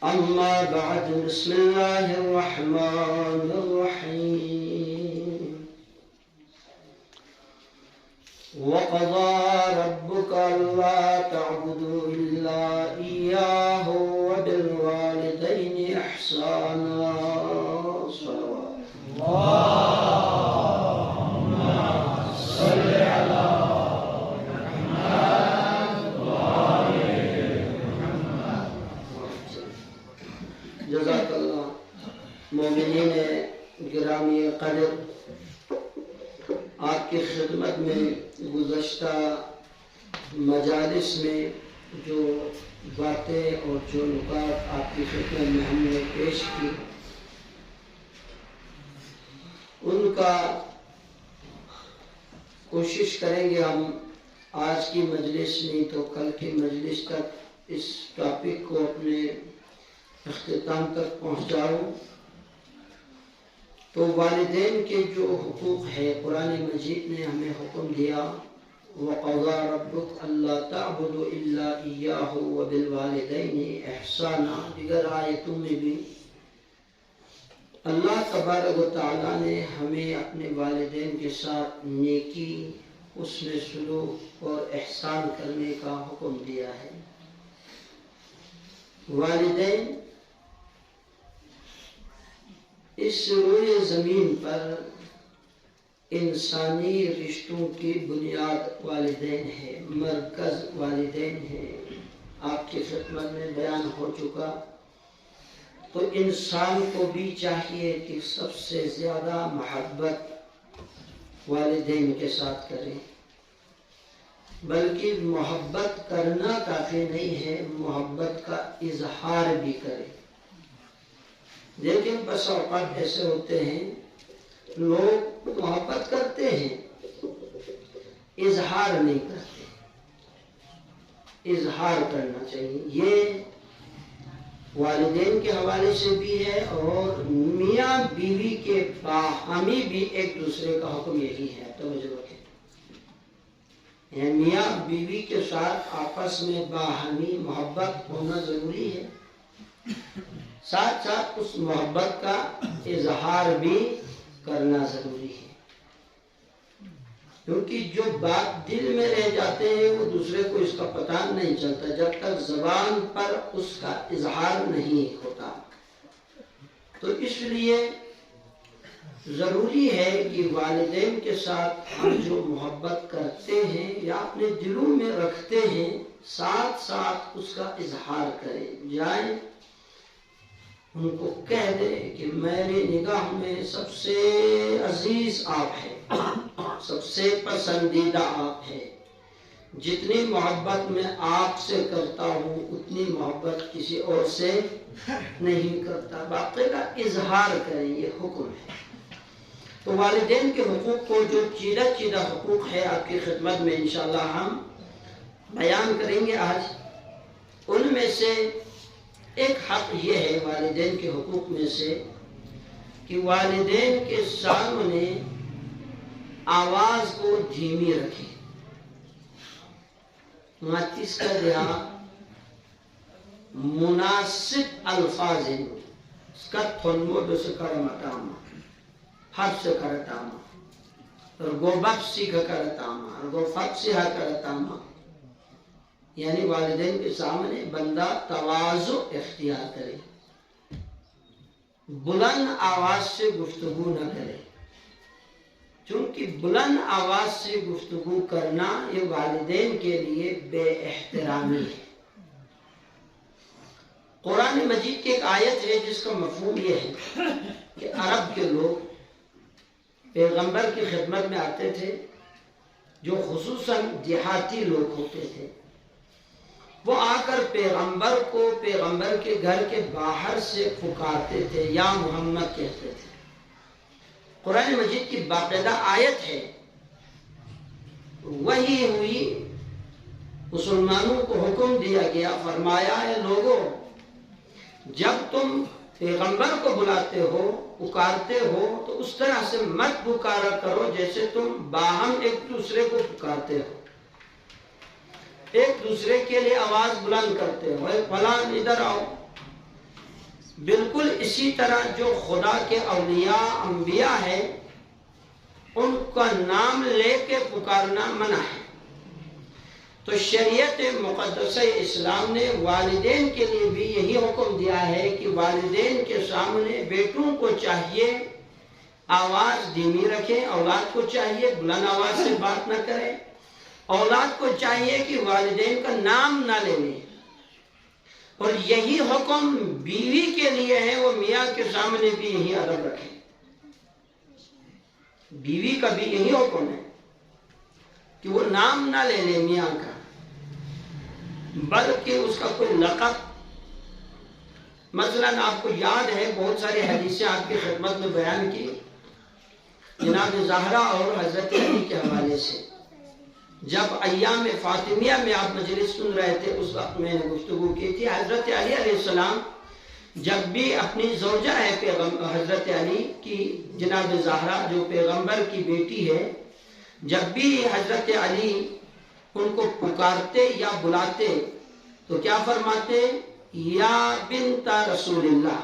أما بعد بسم الله الرحمن الرحيم وقضى ربك ألا تعبدوا إلا إياه وبالوالدين إحسانا صلوات اللهم صل على محمد وآل محمد. جزاک اللہ. مومنین گرامی قدر، آپ کی خدمت میں گزشتہ مجالس میں جو باتیں اور جو نکات آپ کی خدمت میں ہم نے پیش کی، ان کا کوشش کریں گے ہم آج کی مجلس نہیں تو کل کی مجلس تک اس ٹاپک کو اپنے اختتام تک پہنچاؤں. تو والدین کے جو حقوق ہے، قرآن مجید نے ہمیں حکم دیا وَقَضَى رَبُّكَ أَلَّا تَعْبُدُوا إِلَّا إِيَّاهُ وَبِالْوَالِدَيْنِ إِحْسَانًا. دیگر آیتوں میں بھی اللہ تبارک و تعالیٰ نے ہمیں اپنے والدین کے ساتھ نیکی، حسن سلوک اور احسان کرنے کا حکم دیا ہے. والدین اس روئے زمین پر انسانی رشتوں کی بنیاد والدین ہے، مرکز والدین ہے. آپ کی خدمت میں بیان ہو چکا. تو انسان کو بھی چاہیے کہ سب سے زیادہ محبت والدین کے ساتھ کرے، بلکہ محبت کرنا کافی نہیں ہے، محبت کا اظہار بھی کرے. لیکن بس اوقات ایسے ہوتے ہیں لوگ محبت کرتے ہیں، اظہار نہیں کرتے. اظہار کرنا چاہیے. یہ والدین کے حوالے سے بھی ہے اور میاں بیوی کے باہمی بھی ایک دوسرے کا حکم یہی ہے. توجہ رکھیں، میاں بیوی کے ساتھ آپس میں باہمی محبت ہونا ضروری ہے، ساتھ ساتھ اس محبت کا اظہار بھی کرنا ضروری ہے. کیونکہ جو بات دل میں رہ جاتے ہیں وہ دوسرے کو اس کا پتہ نہیں چلتا جب تک زبان پر اس کا اظہار نہیں ہوتا. تو اس لیے ضروری ہے کہ والدین کے ساتھ ہم جو محبت کرتے ہیں یا اپنے دلوں میں رکھتے ہیں، ساتھ ساتھ اس کا اظہار کریں. جائیں ان کو کہہ دے کہ میری نگاہ میں سب سے عزیز آپ ہیں، سب سے پسندیدہ آپ ہیں. جتنی محبت میں آپ سے کرتا ہوں اتنی محبت کسی اور سے نہیں کرتا. باقاعدہ اظہار کریں، یہ حکم ہے. تو والدین کے حقوق کو جو چیدہ حقوق ہے آپ کی خدمت میں انشاءاللہ ہم بیان کریں گے آج. ان میں سے ایک حق یہ ہے والدین کے حقوق میں سے کہ والدین کے سامنے آواز کو دھیمی رکھے. ماتیس کا دیا مناسب الفاظ سکتھنمو دسکرمتاما حرف سے کرتاما رگو بخشی کا کرتاما رگو فقسی کا کرتاما. یعنی والدین کے سامنے بندہ تواضع اختیار کرے، بلند آواز سے گفتگو نہ کرے، چونکہ بلند آواز سے گفتگو کرنا یہ والدین کے لیے بے احترامی ہے. قرآن مجید کی ایک آیت ہے جس کا مفہوم یہ ہے کہ عرب کے لوگ پیغمبر کی خدمت میں آتے تھے، جو خصوصاً دیہاتی لوگ ہوتے تھے. وہ آ کر پیغمبر کو پیغمبر کے گھر کے باہر سے پکارتے تھے، یا محمد کہتے تھے. قرآن مجید کی باقاعدہ آیت ہے. وہی ہوئی، مسلمانوں کو حکم دیا گیا، فرمایا اے لوگوں، جب تم پیغمبر کو بلاتے ہو، پکارتے ہو، تو اس طرح سے مت پکارا کرو جیسے تم باہم ایک دوسرے کو پکارتے ہو، ایک دوسرے کے لیے آواز بلند کرتے ہو، اے فلان ادھر آؤ، بالکل اسی طرح جو خدا کے اولیاء انبیاء ہیں ان کا نام لے کے پکارنا منع ہے۔ تو شریعت مقدسہ اسلام نے والدین کے لیے بھی یہی حکم دیا ہے کہ والدین کے سامنے بیٹوں کو چاہیے آواز دھیمی رکھیں، اولاد کو چاہیے بلند آواز سے بات نہ کریں، اولاد کو چاہیے کہ والدین کا نام نہ لیں، اور یہی حکم بیوی کے لیے ہے، وہ میاں کے سامنے بھی یہی ادب رکھیں۔ بیوی کا بھی یہی حکم ہے کہ وہ نام نہ لے لے میاں کا، بلکہ اس کا کوئی لقب، مثلا آپ کو یاد ہے بہت ساری حدیثیں آپ کی خدمت میں بیان کی جناب زہرا اور حضرت علی کے حوالے سے۔ جب ایام فاطمیہ میں آپ مجلس سن رہے تھے اس وقت میں نے گفتگو کی تھی، حضرت علی علیہ السلام جب بھی اپنی زوجہ ہے حضرت علی کی جناب زہرا جو پیغمبر کی بیٹی ہے، جب بھی حضرت علی ان کو پکارتے یا بلاتے تو کیا فرماتے؟ یا بنت رسول اللہ،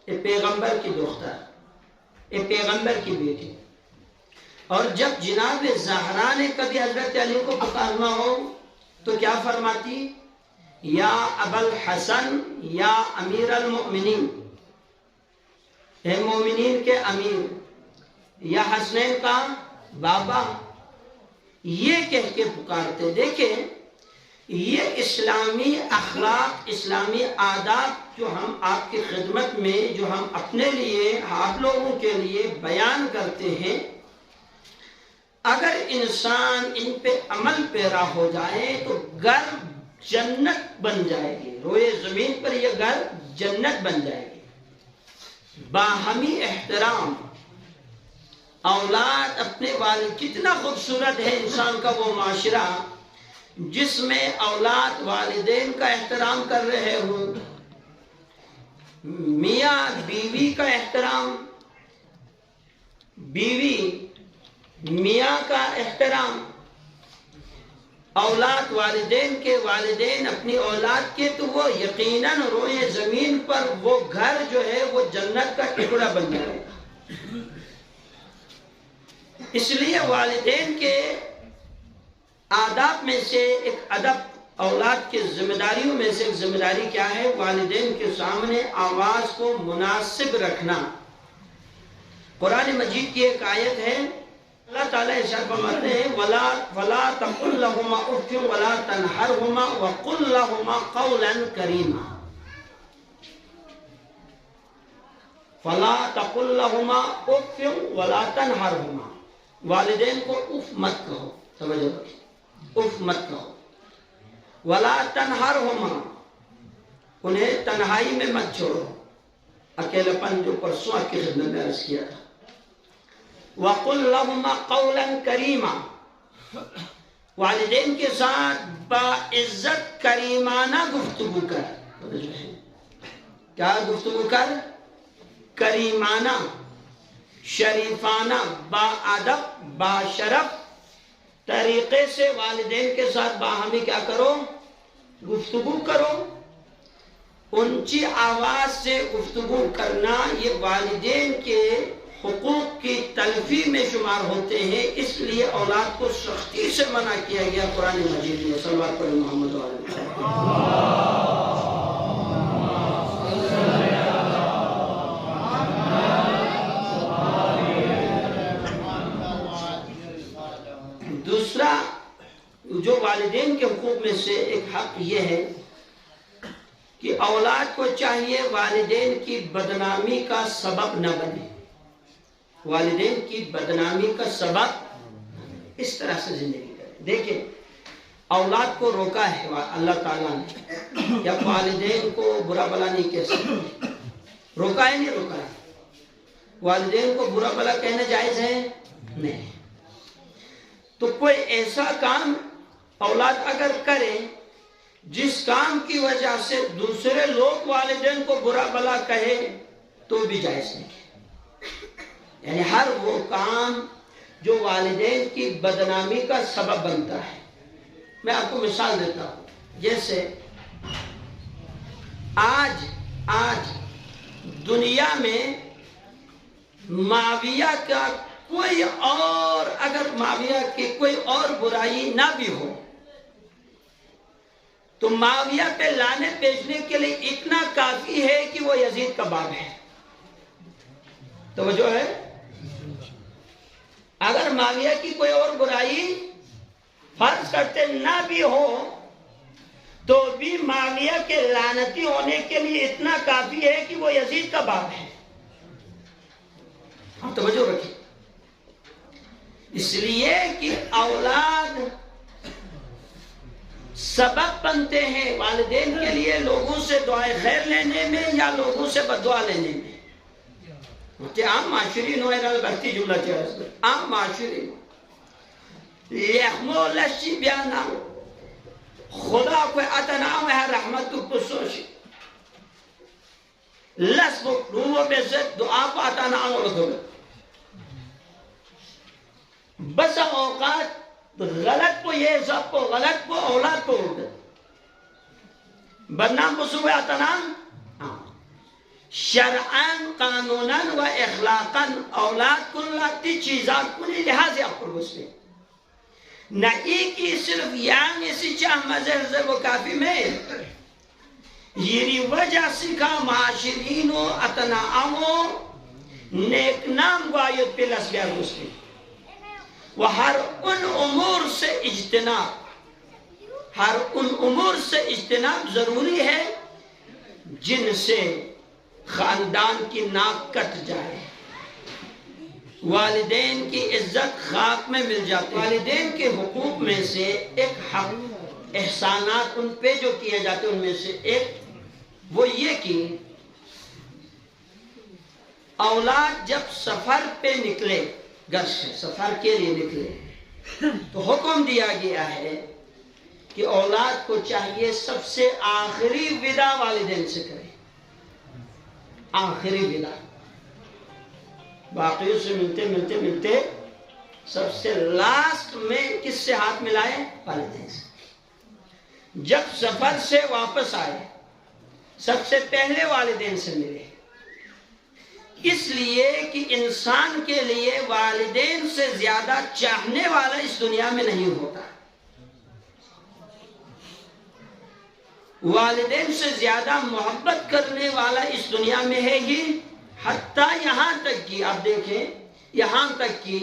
اے پیغمبر کی دختر، اے پیغمبر کی بیٹی۔ اور جب جناب زہرا نے کبھی حضرت علی کو پکارنا ہو تو کیا فرماتی؟ یا ابا الحسن یا امیر المؤمنین، اے مومنین کے امیر، یا حسنین کا بابا، یہ کہہ کے پکارتے۔ دیکھیں یہ اسلامی اخلاق، اسلامی آداب جو ہم آپ کی خدمت میں، جو ہم اپنے لیے، آپ لوگوں کے لیے بیان کرتے ہیں، اگر انسان ان پہ عمل پیرا ہو جائے تو گھر جنت بن جائے گی، روئے زمین پر یہ گھر جنت بن جائے گی۔ باہمی احترام، اولاد اپنے والد، کتنا خوبصورت ہے انسان کا وہ معاشرہ جس میں اولاد والدین کا احترام کر رہے ہوں، میاں بیوی کا احترام، بیوی میاں کا احترام، اولاد والدین کے، والدین اپنی اولاد کے، تو وہ یقیناً روئے زمین پر وہ گھر جو ہے وہ جنت کا ٹکڑا بن جائے گا۔ اس لیے والدین کے آداب میں سے ایک ادب، اولاد کے ذمہ داریوں میں سے ایک ذمہ داری کیا ہے؟ والدین کے سامنے آواز کو مناسب رکھنا۔ قرآن مجید کی ایک آیت ہے، اللہ تعالیٰ ارشاد فرماتے ہیں وَلَا تَقُلْ لَهُمَا أُفٍّ وَلَا تَنْهَرْهُمَا وَقُلْ لَهُمَا قَوْلًا كَرِيمًا۔ فَلَا تَقُلْ لَهُمَا أُفٍّ وَلَا تَنْهَرْهُمَا، والدین کو اف مت کہو، توجہ رکھیں، اف مت کہو۔ وَلَا تَنْهَرْهُمَا، انہیں تنہائی میں مت چھوڑو، اکیلے پن جو پرسوں آپ کی خدمت میں عرض کیا تھا۔ وَقُلْ لَهُمَا قَوْلًا كَرِيمًا، والدین کے ساتھ باعزت کریمانہ گفتگو کر۔ کیا گفتگو کر؟ کریمانہ، شریفانہ، باادب، باشرف طریقے سے والدین کے ساتھ باہمی کیا کرو؟ گفتگو کرو۔ اونچی آواز سے گفتگو کرنا یہ والدین کے حقوق کی تلفی میں شمار ہوتے ہیں، اس لیے اولاد کو سختی سے منع کیا گیا قرآن مجید میں۔ صلوات پڑھیں محمد و علیہ وسلم۔ دوسرا جو والدین کے حقوق میں سے ایک حق یہ ہے کہ اولاد کو چاہیے والدین کی بدنامی کا سبب نہ بنے، والدین کی بدنامی کا سبب اس طرح سے زندگی کرے۔ دیکھیں اولاد کو روکا ہے اللہ تعالیٰ نے، یا والدین کو برا بلا نہیں کہہ سکتے، روکا ہے نہیں روکا ہے؟ والدین کو برا بلا کہنا جائز ہے؟ نہیں۔ تو کوئی ایسا کام اولاد اگر کرے جس کام کی وجہ سے دوسرے لوگ والدین کو برا بلا کہے تو بھی جائز نہیں، یعنی ہر وہ کام جو والدین کی بدنامی کا سبب بنتا ہے۔ میں آپ کو مثال دیتا ہوں، جیسے آج دنیا میں معاویہ کا کوئی اور، اگر معاویہ کی کوئی اور برائی نہ بھی ہو تو معاویہ پہ لعنت بھیجنے کے لیے اتنا کافی ہے کہ وہ یزید کا باپ ہے. توجہ ہے؟ اگر معاویہ کی کوئی اور برائی فرض کرتے نہ بھی ہو تو بھی معاویہ کے لعنتی ہونے کے لیے اتنا کافی ہے کہ وہ یزید کا باپ ہے. ہم توجہ رکھیں، اس لیے کہ اولاد سبب بنتے ہیں والدین کے لیے لوگوں سے دعائے خیر لینے میں یا لوگوں سے بددعا لینے میں. عام معاشری نوائر بھرتی جملہ چاہیے عام معاشری لیخمو لشی بیانا خدا کوئی اتنام ہے رحمت تو پسوشی لس رومو بے زد دعا کو اتنام رکھو گے. بس اوقات غلط کو یہ سب کو غلط کو اولاد کو ہو گئے بدنام کو صبح اتنام شرعاً قانوناً و اخلاقاً اولاد کن لاتی چیزات کنی لحاظی آپ پر گستے نہ ایکی صرف یعنی سی چاہ مزرزر و کافی میں یری وجہ سکھا معاشرینو اتناعمو نیک نام گوایت پہ لسبیار گستے و ہر ان امور سے اجتناب ضروری ہے جن سے خاندان کی ناک کٹ جائے، والدین کی عزت خاک میں مل جاتی. والدین کے حقوق میں سے ایک حق احسانات ان پہ جو کیے جاتے ان میں سے ایک وہ یہ کہ اولاد جب سفر پہ نکلے، گھر سے سفر کے لیے نکلے تو حکم دیا گیا ہے کہ اولاد کو چاہیے سب سے آخری وداع والدین سے کرے. آخری وداع باقیوں سے ملتے سب سے لاسٹ میں کس سے ہاتھ ملائے؟ والدین سے. جب سفر سے واپس آئے سب سے پہلے والدین سے ملے، اس لیے کہ انسان کے لیے والدین سے زیادہ چاہنے والا اس دنیا میں نہیں ہوتا. والدین سے زیادہ محبت کرنے والا اس دنیا میں ہے ہی، حتیٰ یہاں تک کہ آپ دیکھیں یہاں تک کہ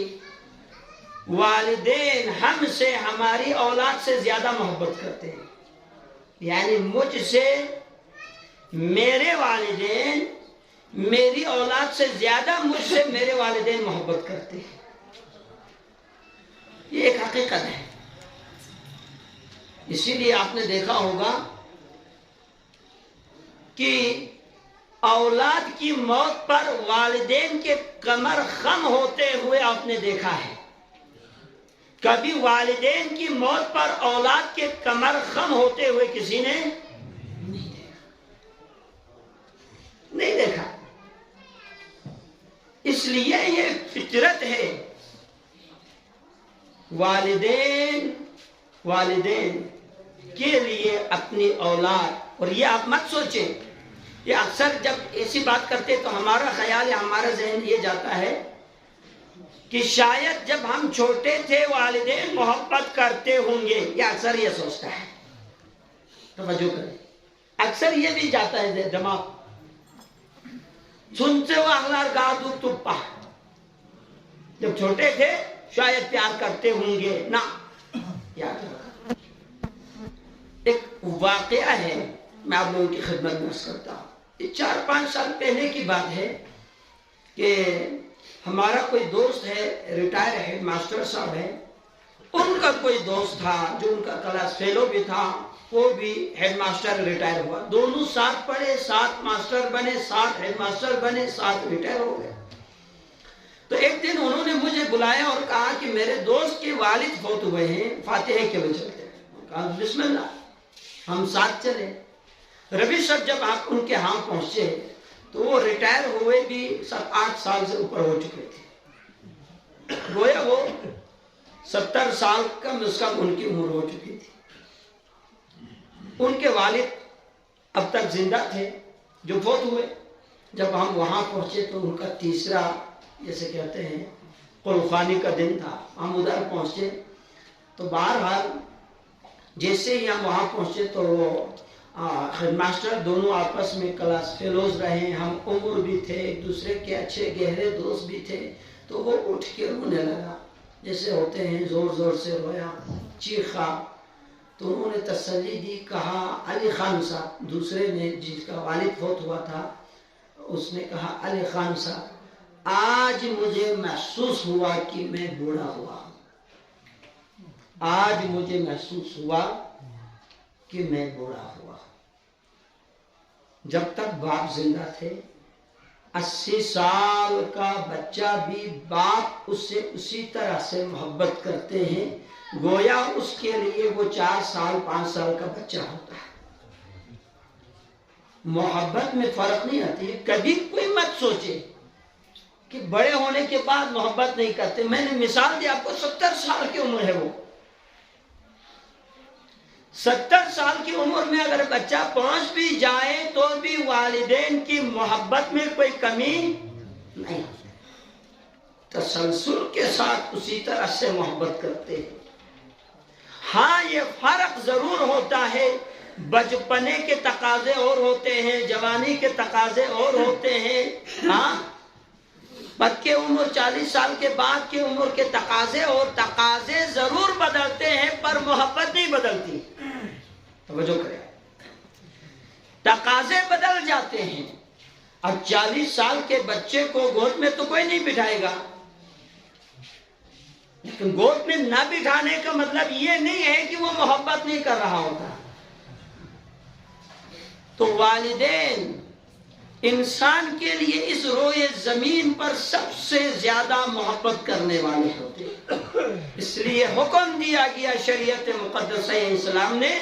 والدین ہم سے ہماری اولاد سے زیادہ محبت کرتے ہیں. یعنی مجھ سے میرے والدین میری اولاد سے زیادہ مجھ سے میرے والدین محبت کرتے ہیں. یہ ایک حقیقت ہے. اسی لیے آپ نے دیکھا ہوگا کہ اولاد کی موت پر والدین کے کمر خم ہوتے ہوئے آپ نے دیکھا ہے. کبھی والدین کی موت پر اولاد کے کمر خم ہوتے ہوئے کسی نے نہیں دیکھا. اس لیے یہ فطرت ہے. والدین کے لیے اپنی اولاد، اور یہ آپ مت سوچیں، یہ اکثر جب ایسی بات کرتے تو ہمارا خیال یا ہمارا ذہن یہ جاتا ہے کہ شاید جب ہم چھوٹے تھے والدین محبت کرتے ہوں گے. یہ اکثر یہ سوچتا ہے. توجہ کریں، اکثر یہ بھی جاتا ہے دماغ سنتے ہو اغلار گادو تپا، جب چھوٹے تھے شاید پیار کرتے ہوں گے. نہ، یاد رکھا ایک واقعہ ہے، میں آپ لوگوں کی خدمت میں عرض کرتا ہوں. یہ 4-5 سال پہلے کی بات ہے کہ ہمارا کوئی دوست ہے، ریٹائر ہیڈ ماسٹر صاحب ہے. ان کا کوئی دوست تھا جو ان کا کلاس فیلو بھی تھا، وہ بھی ہیڈ ماسٹر ریٹائر ہوا. دونوں ساتھ پڑھے، ساتھ ماسٹر بنے، ساتھ ہیڈ ماسٹر بنے، ساتھ ریٹائر ہو گئے. تو ایک دن انہوں نے مجھے بلایا اور کہا کہ میرے دوست کے والد فوت ہوئے ہیں، فاتحہ کے بجے چلتے ہیں. کہا بسم اللہ، ہم ساتھ چلے. ربی صاحب جب آپ ان کے ہاں پہنچے تو وہ ریٹائر ہوئے بھی 7-8 سال سے اوپر ہو چکے تھے. گویا وہ 70 سال کم از کم ان کی عمر ہو چکی تھی. ان کے والد اب تک زندہ تھے جو فوت ہوئے. جب ہم وہاں پہنچے تو ان کا تیسرا جیسے کہتے ہیں قلخانی کا دن تھا. ہم ادھر پہنچے تو بہرحال جیسے ہی ہم وہاں پہنچے تو وہ ہیڈ ماسٹر دونوں آپس میں کلاس فیلوز رہے. ہم عمر بھی تھے, ایک دوسرے کے اچھے گہرے دوست بھی تھے. تو وہ اٹھ کے رونے لگا جیسے ہوتے ہیں, زور زور سے رویا, چیخا. تو انہوں نے تسلی دی, کہا علی خان صاحب, دوسرے نے جس کا والد فوت ہوا تھا اس نے کہا علی خان صاحب آج مجھے محسوس ہوا کہ میں بوڑھا ہوا. آج مجھے محسوس ہوا کہ میں بوڑھا ہوا. جب تک باپ زندہ تھے 80 سال کا بچہ بھی باپ اس سے اسی طرح سے محبت کرتے ہیں گویا اس کے لیے وہ 4 سال 5 سال کا بچہ ہوتا ہے. محبت میں فرق نہیں آتی ہے. کبھی کوئی مت سوچے کہ بڑے ہونے کے بعد محبت نہیں کرتے. میں نے مثال دی آپ کو, 70 سال کی عمر ہے وہ. 70 سال کی عمر میں اگر بچہ پہنچ بھی جائے تو بھی والدین کی محبت میں کوئی کمی نہیں, تسلسل کے ساتھ اسی طرح سے محبت کرتے ہیں. ہاں یہ فرق ضرور ہوتا ہے, بچپنے کے تقاضے اور ہوتے ہیں, جوانی کے تقاضے اور ہوتے ہیں. ہاں پکی عمر 40 سال کے بعد کی عمر کے تقاضے اور تقاضے ضرور بدلتے ہیں پر محبت نہیں بدلتی. توجہ کریں, تقاضے بدل جاتے ہیں. اب 40 سال کے بچے کو گود میں تو کوئی نہیں بٹھائے گا, لیکن گود میں نہ بٹھانے کا مطلب یہ نہیں ہے کہ وہ محبت نہیں کر رہا ہوتا. تو والدین انسان کے لیے اس روئے زمین پر سب سے زیادہ محبت کرنے والے ہوتے ہیں. اس لیے حکم دیا گیا شریعت مقدسہ اسلام نے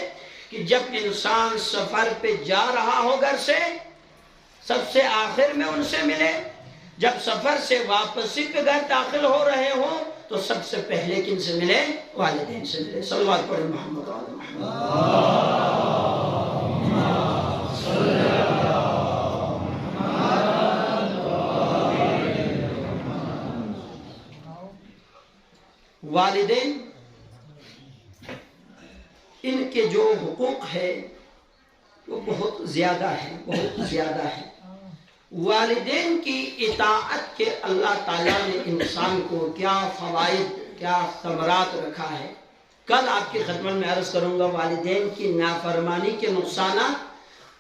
کہ جب انسان سفر پہ جا رہا ہو گھر سے, سب سے آخر میں ان سے ملے. جب سفر سے واپسی پہ گھر داخل ہو رہے ہوں تو سب سے پہلے کن سے ملے؟ والدین سے ملے. صلوات پڑھیں محمد علی محمد. والدین ان کے جو حقوق ہے وہ بہت زیادہ ہے, بہت زیادہ ہے. والدین کی اطاعت کے اللہ تعالیٰ نے انسان کو کیا فوائد, کیا ثمرات رکھا ہے. کل آپ کی خدمت میں عرض کروں گا والدین کی نافرمانی کے نقصانات.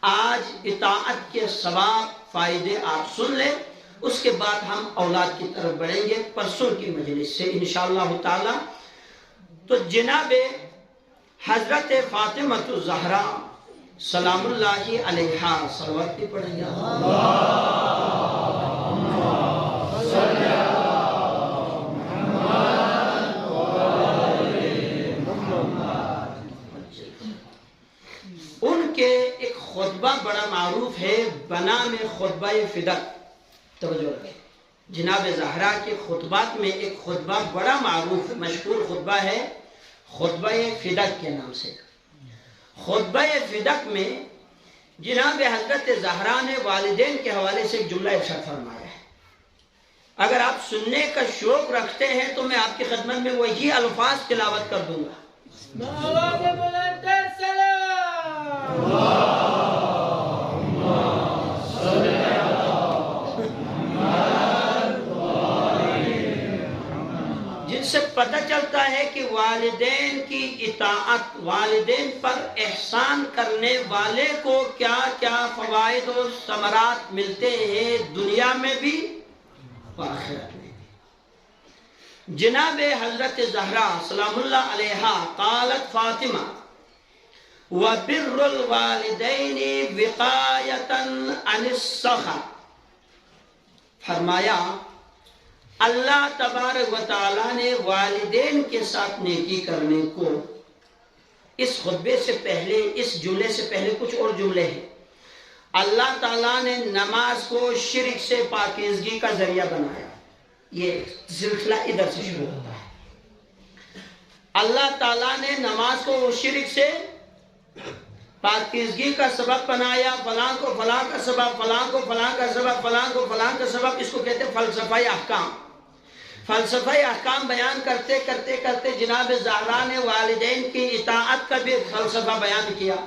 آج اطاعت کے ثواب فائدے آپ سن لیں, اس کے بعد ہم اولاد کی طرف بڑھیں گے پرسوں کی مجلس سے انشاءاللہ تعالی. تو جناب حضرت فاطمہ الزہرا سلام اللہ علیہا صلوات بھی پڑھیں گے. ان کے ایک خطبہ بڑا معروف ہے بنام خطبہ فدق. توجہ رکھیں, جناب زہرا کے خطبات میں ایک خطبہ بڑا معروف مشہور خطبہ ہے خطبہ فدق کے نام سے. خطبہ فدق میں جناب حضرت زہرا نے والدین کے حوالے سے ایک جملہ ارشاد فرمایا ہے. اگر آپ سننے کا شوق رکھتے ہیں تو میں آپ کی خدمت میں وہی الفاظ تلاوت کر دوں گا. جن سے پتہ چلتا ہے کہ والدین کی اطاعت, والدین پر احسان کرنے والے کو کیا کیا فوائد و ثمرات ملتے ہیں دنیا میں بھی اور آخرت میں بھی. جناب حضرت زہرا سلام اللہ علیہا قالت فاطمہ وَبِرُّ الْوَالِدَيْنِ وِقَایَةً عَنِ السَّخَطِ. فرمایا اللہ تبارک و تعالیٰ نے والدین کے ساتھ نیکی کرنے کو, اس خطبے سے پہلے, اس جملے سے پہلے کچھ اور جملے ہیں. اللہ تعالیٰ نے نماز کو شرک سے پاکیزگی کا ذریعہ بنایا. یہ سلسلہ ادھر سے شروع ہوتا ہے. اللہ تعالیٰ نے نماز کو شرک سے پاکیزگی کا سبب بنایا، فلاں کو فلاں کا سبب، فلاں کو فلاں کا سبب، فلاں کو فلاں کا سبب. اس کو کہتے ہیں فلسفہ احکام. فلسفہ احکام بیان کرتے کرتے کرتے جناب زہرا نے والدین کی اطاعت کا بھی فلسفہ بیان کیا.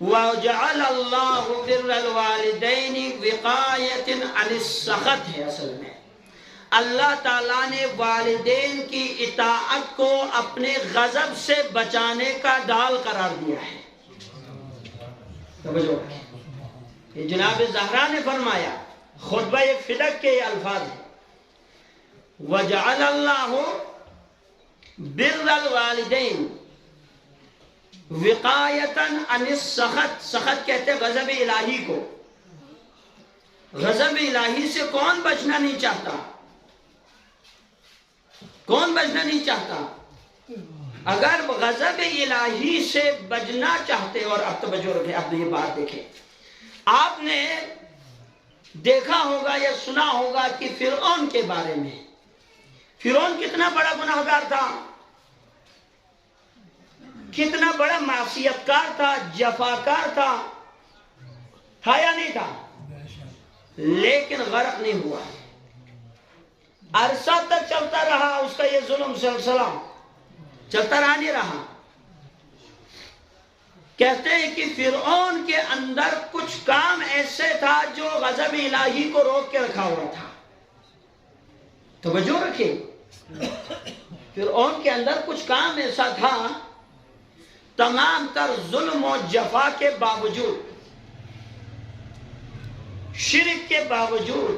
وَجَعَلَ اللَّهُ بِرَّ الْوَالِدَيْنِ وِقَایَةً عَنِ السَّخَطِ ہے اصل میں. اللہ تعالیٰ نے والدین کی اطاعت کو اپنے غضب سے بچانے کا ڈال قرار دیا ہے. توجہ یہ جناب زہرا نے فرمایا، خطبہ فدق کے یہ الفاظ ہیں. وَجَعَلَ اللَّهُ بِرَّ الْوَالِدَيْنِ وقایتاً عن السخط. سخط کہتے ہیں غضب الہی کو. غضب الہی سے کون بچنا نہیں چاہتا؟ کون بچنا نہیں چاہتا؟ اگر غضب الہی سے بچنا چاہتے، اور اب توجہ رکھیں، اب یہ بات دیکھیں، آپ نے دیکھا ہوگا یا سنا ہوگا کہ فرعون کے بارے میں. فرعون کتنا بڑا گناہگار تھا، کتنا بڑا معصیت کار تھا، جفاکار تھا یا نہیں تھا؟ لیکن غرق نہیں ہوا. عرصہ تک چلتا رہا اس کا یہ ظلم سلسلہ، چلتا رہا نہیں رہا. کہتے ہیں کہ فرعون کے اندر کچھ کام ایسے تھا جو غضب الہی کو روک کے رکھا ہوا تھا. توجہ رکھیں، فرعون کے اندر کچھ کام ایسا تھا، تمام تر ظلم و جفا کے باوجود، شرک کے باوجود،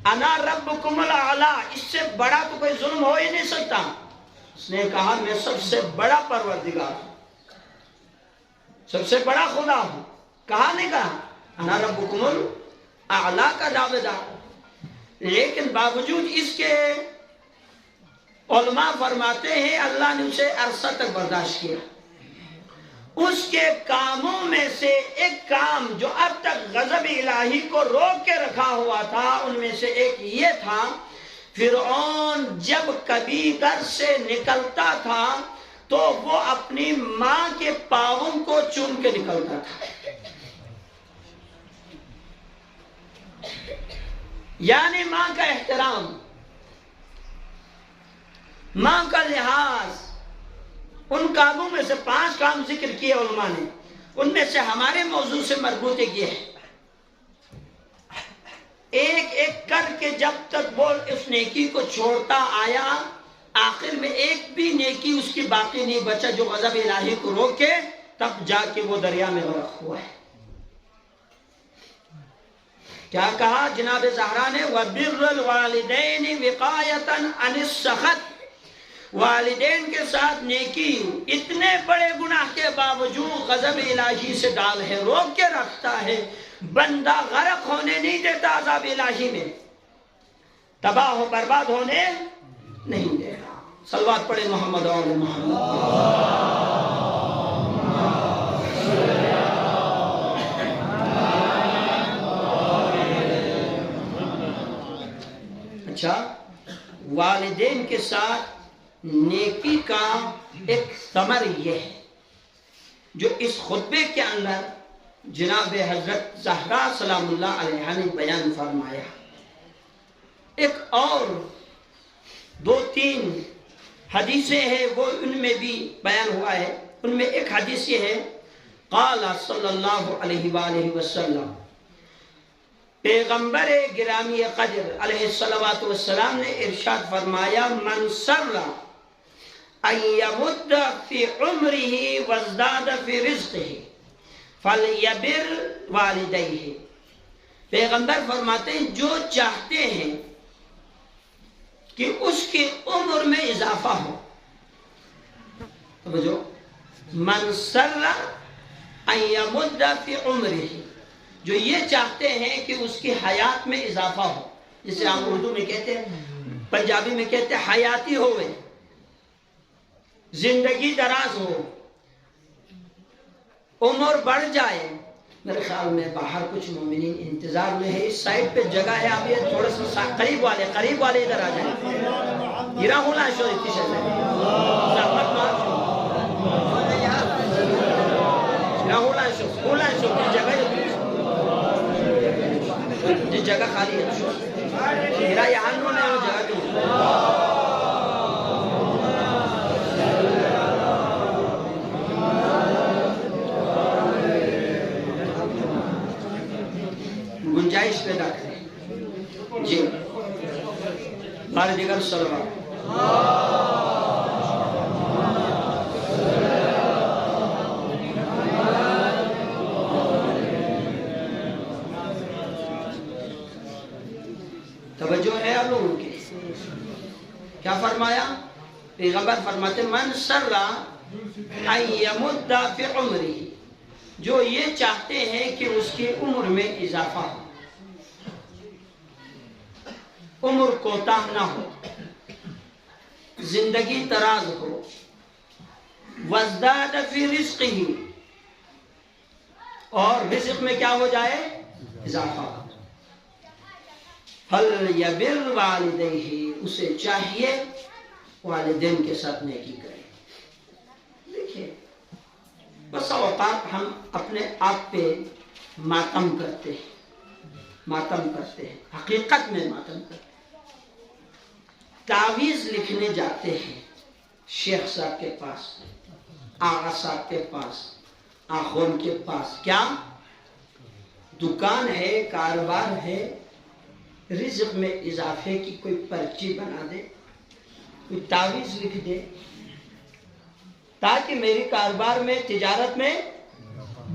انا ربکم الاعلی، اس سے بڑا تو کوئی ظلم ہو ہی نہیں سکتا. اس نے کہا میں سب سے بڑا پروردگار ہوں، سب سے بڑا خدا ہوں. کہا نہیں کہا انا ربکم الاعلی کا دعوے دار. لیکن باوجود اس کے علماء فرماتے ہیں اللہ نے اسے عرصہ تک برداشت کیا. اس کے کاموں میں سے ایک کام جو اب تک غضب الہی کو روک کے رکھا ہوا تھا، ان میں سے ایک یہ تھا، فرعون جب کبھی گھر سے نکلتا تھا تو وہ اپنی ماں کے پاؤں کو چوم کے نکلتا تھا. یعنی ماں کا احترام، ماں کا لحاظ. ان کاموں میں سے 5 کام ذکر کیے علماء نے، ان میں سے ہمارے موضوع سے مربوط یہ ہے. ایک ایک کر کے جب تک وہ اس نیکی کو چھوڑتا آیا، آخر میں ایک بھی نیکی اس کی باقی نہیں بچا جو غضب الہی کو روکے، تب جا کے وہ دریا میں غرق ہوا ہے. کیا کہا جناب زہرا نے؟ وَبِرَّ الْوَالِدَيْنِ وِقَایَةً عَنِ السَّخَطِ. والدین کے ساتھ نیکی اتنے بڑے گناہ کے باوجود غضب الہی سے ڈال ہے، روک کے رکھتا ہے. بندہ غرق ہونے نہیں دیتا عذاب الہی میں، تباہ و برباد ہونے نہیں دیتا. صلوات پڑھے محمد و آل محمد. اچھا، والدین کے ساتھ نیکی کا ایک ثمر یہ ہے جو اس خطبے کے اندر جناب حضرت زہرا سلام اللہ علیہ نے بیان فرمایا. ایک اور 2-3 حدیثیں ہیں وہ ان میں بھی بیان ہوا ہے. ان میں ایک حدیث یہ ہے، قال صلی اللہ علیہ وآلہ وسلم، پیغمبر گرامی قدر علیہ السلام نے ارشاد فرمایا، من سر ان یمد فی عمرہ وازداد فی رزقہ فلیبر والدیہ. پیغمبر فرماتے ہیں جو چاہتے ہیں کہ اس کی عمر میں اضافہ ہو، توجہ، من سر ان یمد فی عمرہ، جو یہ چاہتے ہیں کہ اس کی حیات میں اضافہ ہو، جسے ہم اردو میں کہتے ہیں، پنجابی میں کہتے ہیں حیاتی ہوئے، زندگی دراز ہو، عمر بڑھ جائے. میرے خیال میں باہر کچھ مومنین انتظار میں ہے، اس سائٹ پہ جگہ ہے، آپ یہ تھوڑا سا قریب والے ادھر آ جائیں. گرا ہونا شو اتنی شہر جس جگہ خالی ہے میرا یہاں انہوں نے وہ جگہ کیوں گنجائش پیدا کریں جی بار دیگر صلوات توجہ ہے آپ لوگوں کے کیا فرمایا پیغمبر فرماتے من سر ان یمد فی عمری جو یہ چاہتے ہیں کہ اس کی عمر میں اضافہ ہو عمر کوتاہ نہ ہو زندگی دراز ہو وازداد فی رزقہ اور رزق میں کیا ہو جائے اضافہ فَلْيَبِرْ وَالِدَيْهِ اسے چاہیے والدین کے ساتھ نیکی کرے دیکھیں بس اوقات ہم اپنے آپ پہ ماتم کرتے ہیں حقیقت میں ماتم کرتے ہیں تعویذ لکھنے جاتے ہیں شیخ صاحب کے پاس آغا صاحب کے پاس آخون کے پاس کیا دکان ہے کاروبار ہے رزق میں اضافے کی کوئی پرچی بنا دے کوئی تعویذ لکھ دے تاکہ میری کاروبار میں تجارت میں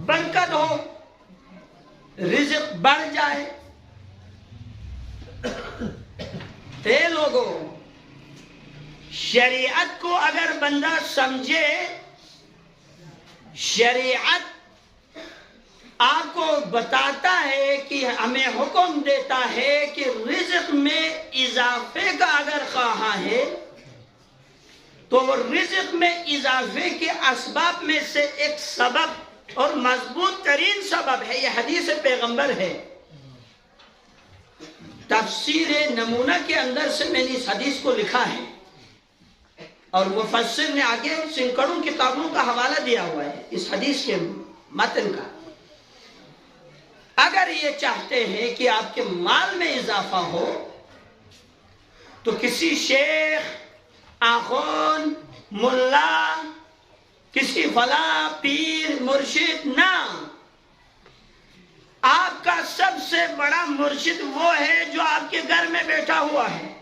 برکت ہو رزق بڑھ جائے اے لوگوں شریعت کو اگر بندہ سمجھے شریعت آپ کو بتاتا ہے کہ ہمیں حکم دیتا ہے کہ رزق میں اضافے کا اگر خواہاں ہے تو رزق میں اضافے کے اسباب میں سے ایک سبب اور مضبوط ترین سبب ہے یہ حدیث پیغمبر ہے تفسیر نمونہ کے اندر سے میں نے اس حدیث کو لکھا ہے اور مفسر نے آگے سینکڑوں کتابوں کا حوالہ دیا ہوا ہے اس حدیث کے متن کا اگر یہ چاہتے ہیں کہ آپ کے مال میں اضافہ ہو تو کسی شیخ آخون ملا کسی فلاں پیر مرشد نہ آپ کا سب سے بڑا مرشد وہ ہے جو آپ کے گھر میں بیٹھا ہوا ہے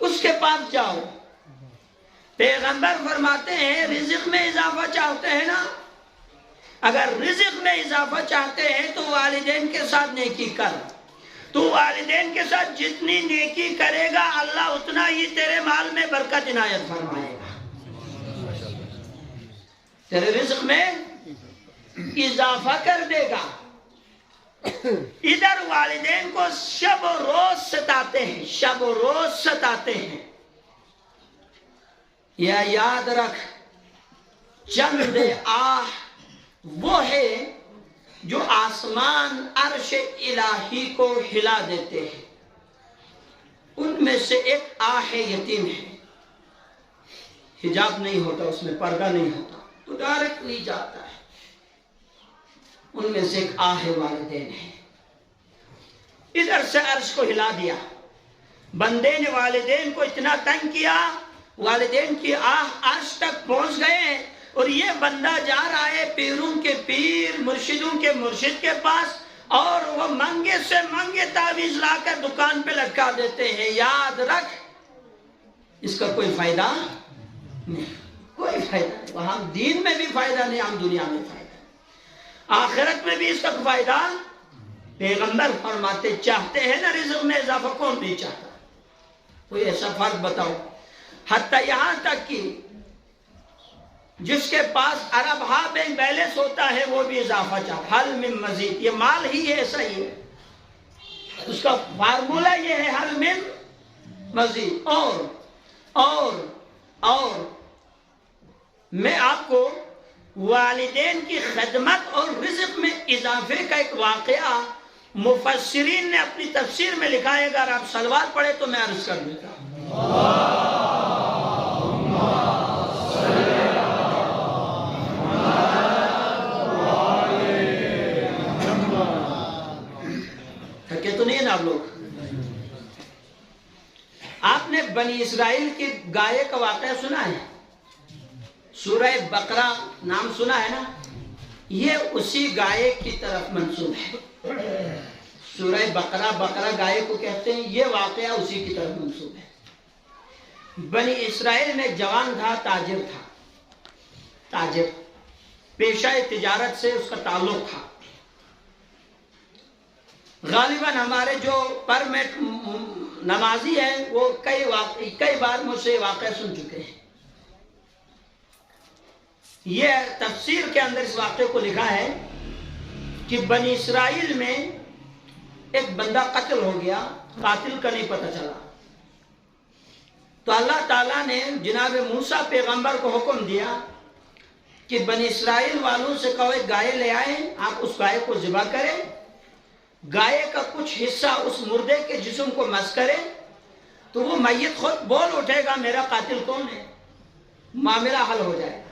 اس کے پاس جاؤ پیغمبر فرماتے ہیں رزق میں اضافہ چاہتے ہیں نا اگر رزق میں اضافہ چاہتے ہیں تو والدین کے ساتھ نیکی کر تو والدین کے ساتھ جتنی نیکی کرے گا اللہ اتنا ہی تیرے مال میں برکت عنایت فرمائے گا تیرے رزق میں اضافہ کر دے گا ادھر والدین کو شب و روز ستاتے ہیں یا یاد رکھ چند آہ وہ ہے جو آسمان عرش الہی کو ہلا دیتے ہیں ان میں سے ایک آہ یتیم ہے حجاب نہیں ہوتا اس میں پردہ نہیں ہوتا تو ڈائریکٹلی جاتا ہے ان میں سے ایک آہ والدین ہے ادھر سے عرش کو ہلا دیا بندے نے والدین کو اتنا تنگ کیا والدین کی آہ عرش تک پہنچ گئے اور یہ بندہ جا رہا ہے پیروں کے پیر مرشدوں کے مرشد کے پاس اور وہ منگے سے منگے تعویذ لا کر دکان پہ لٹکا دیتے ہیں یاد رکھ اس کا کوئی فائدہ نہیں کوئی فائدہ نہیں وہاں دین میں بھی فائدہ نہیں ہم دنیا میں فائدہ آخرت میں بھی اس کا فائدہ پیغمبر فرماتے چاہتے ہیں نا رزق میں اضافہ کون نہیں چاہتا کوئی ایسا فرق بتاؤ حتیٰ یہاں تک کہ جس کے پاس ارب ہا بینک بیلنس ہوتا ہے وہ بھی اضافہ چاہتا حل من مزید یہ مال ہی ہے ایسا ہی ہے اس کا فارمولہ یہ ہے حل من مزید اور میں آپ کو والدین کی خدمت اور رزق میں اضافے کا ایک واقعہ مفسرین نے اپنی تفسیر میں لکھا ہے اگر آپ صلوات پڑھے تو میں عرض کر دیتا ہوں آپ لوگ؟ آپ نے بنی اسرائیل کی گائے کا واقعہ سنا ہے؟ سورہ بقرہ نام سنا ہے نا؟ یہ اسی گائے کی طرف منسوب ہے۔ سورہ بقرہ، بقرہ گائے کو کہتے ہیں، یہ واقعہ اسی کی طرف منسوب ہے۔ بنی اسرائیل میں جوان تھا، تاجر تھا، تاجر، پیشہ تجارت سے اس کا تعلق تھا۔ غالباً ہمارے جو پرمٹ نمازی ہیں وہ کئی بار مجھ سے واقعہ سن چکے ہیں۔ یہ تفسیر کے اندر اس واقعے کو لکھا ہے کہ بنی اسرائیل میں ایک بندہ قتل ہو گیا، قاتل کا نہیں پتہ چلا، تو اللہ تعالیٰ نے جناب موسیٰ پیغمبر کو حکم دیا کہ بنی اسرائیل والوں سے کہو ایک گائے لے آئیں، آپ اس گائے کو ذبح کریں، گائے کا کچھ حصہ اس مردے کے جسم کو مس کرے تو وہ میت خود بول اٹھے گا میرا قاتل کون ہے، معاملہ حل ہو جائے گا۔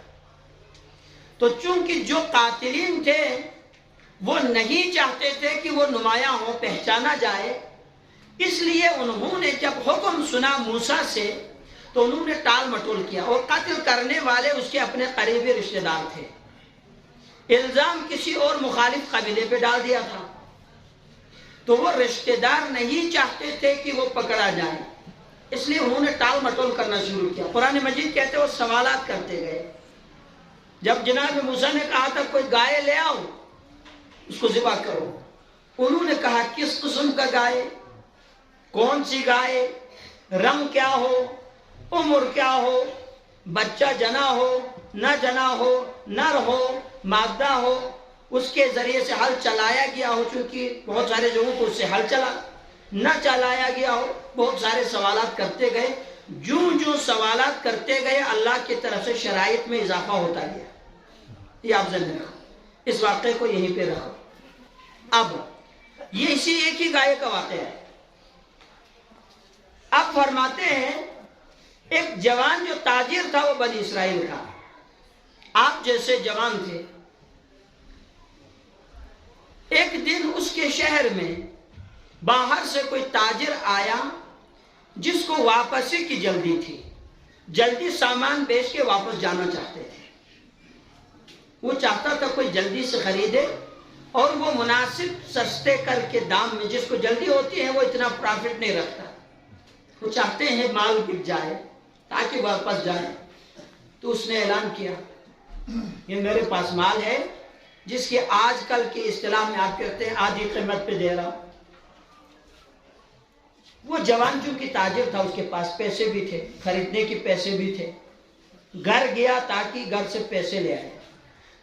تو چونکہ جو قاتلین تھے وہ نہیں چاہتے تھے کہ وہ نمایاں ہو، پہچانا جائے، اس لیے انہوں نے جب حکم سنا موسیٰ سے تو انہوں نے ٹال مٹول کیا، اور قتل کرنے والے اس کے اپنے قریبی رشتہ دار تھے۔ الزام کسی اور مخالف قبیلے پہ ڈال دیا تھا، تو وہ رشتہ دار نہیں چاہتے تھے کہ وہ پکڑا جائے، اس لیے انہوں نے ٹال مٹول کرنا شروع کیا۔ قرآن مجید کہتے ہیں وہ سوالات کرتے گئے۔ جب جناب موسیٰ نے کہا تھا کوئی گائے لے آؤ، اس کو ذبح کرو، انہوں نے کہا کس قسم کا گائے، کون سی گائے، رنگ کیا ہو، عمر کیا ہو، بچہ جنا ہو نہ جنا ہو، نر ہو مادہ ہو، اس کے ذریعے سے ہل چلایا گیا ہو، چونکہ بہت سارے لوگوں کو اس سے ہل چلا نہ چلایا گیا ہو، بہت سارے سوالات کرتے گئے۔ جو سوالات کرتے گئے اللہ کی طرف سے شرائط میں اضافہ ہوتا گیا۔ یہ آپ ذہن میں رکھو، اس واقعے کو یہیں پہ رکھو۔ اب یہ اسی ایک ہی گائے کا واقعہ ہے۔ اب فرماتے ہیں ایک جوان جو تاجر تھا وہ بنی اسرائیل کا، آپ جیسے جوان تھے، ایک دن اس کے شہر میں باہر سے کوئی تاجر آیا جس کو واپسی کی جلدی تھی، جلدی سامان بیچ کے واپس جانا چاہتے تھے۔ وہ چاہتا تھا کوئی جلدی سے خریدے اور وہ مناسب سستے کر کے دام میں، جس کو جلدی ہوتی ہے وہ اتنا پرافٹ نہیں رکھتا، وہ چاہتے ہیں مال بک جائے تاکہ واپس جائے۔ تو اس نے اعلان کیا یہ میرے پاس مال ہے جس کی آج کل کی اصطلاح میں آپ کہتے ہیں آدھی قیمت پہ دے رہا ہوں۔ وہ جوان چونکہ تاجر تھا، اس کے پاس پیسے بھی تھے، خریدنے کے پیسے بھی تھے، گھر گیا تاکہ گھر سے پیسے لے آئے۔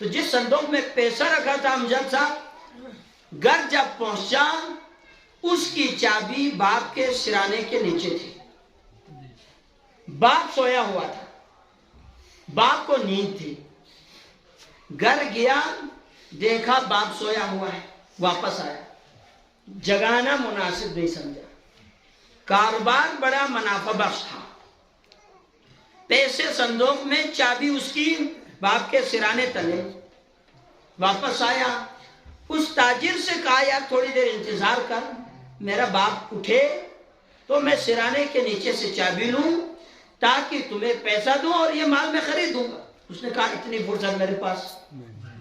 تو جس صندوق میں پیسہ رکھا تھا امجد صاحب، گھر جب پہنچا اس کی چابی باپ کے سرانے کے نیچے تھی۔ باپ سویا ہوا تھا، باپ کو نیند تھی، گھر گیا دیکھا باپ سویا ہوا ہے، واپس آیا، جگانا مناسب نہیں سمجھا۔ کاروبار بڑا منافع بخش تھا، پیسے صندوق میں، چابی اس کی باپ کے سرانے تلے۔ واپس آیا، اس تاجر سے کہا یار تھوڑی دیر انتظار کر، میرا باپ اٹھے تو میں سرانے کے نیچے سے چابی لوں تاکہ تمہیں پیسہ دوں اور یہ مال میں خریدوں گا۔ اس نے کہا اتنی فرصت میرے پاس۔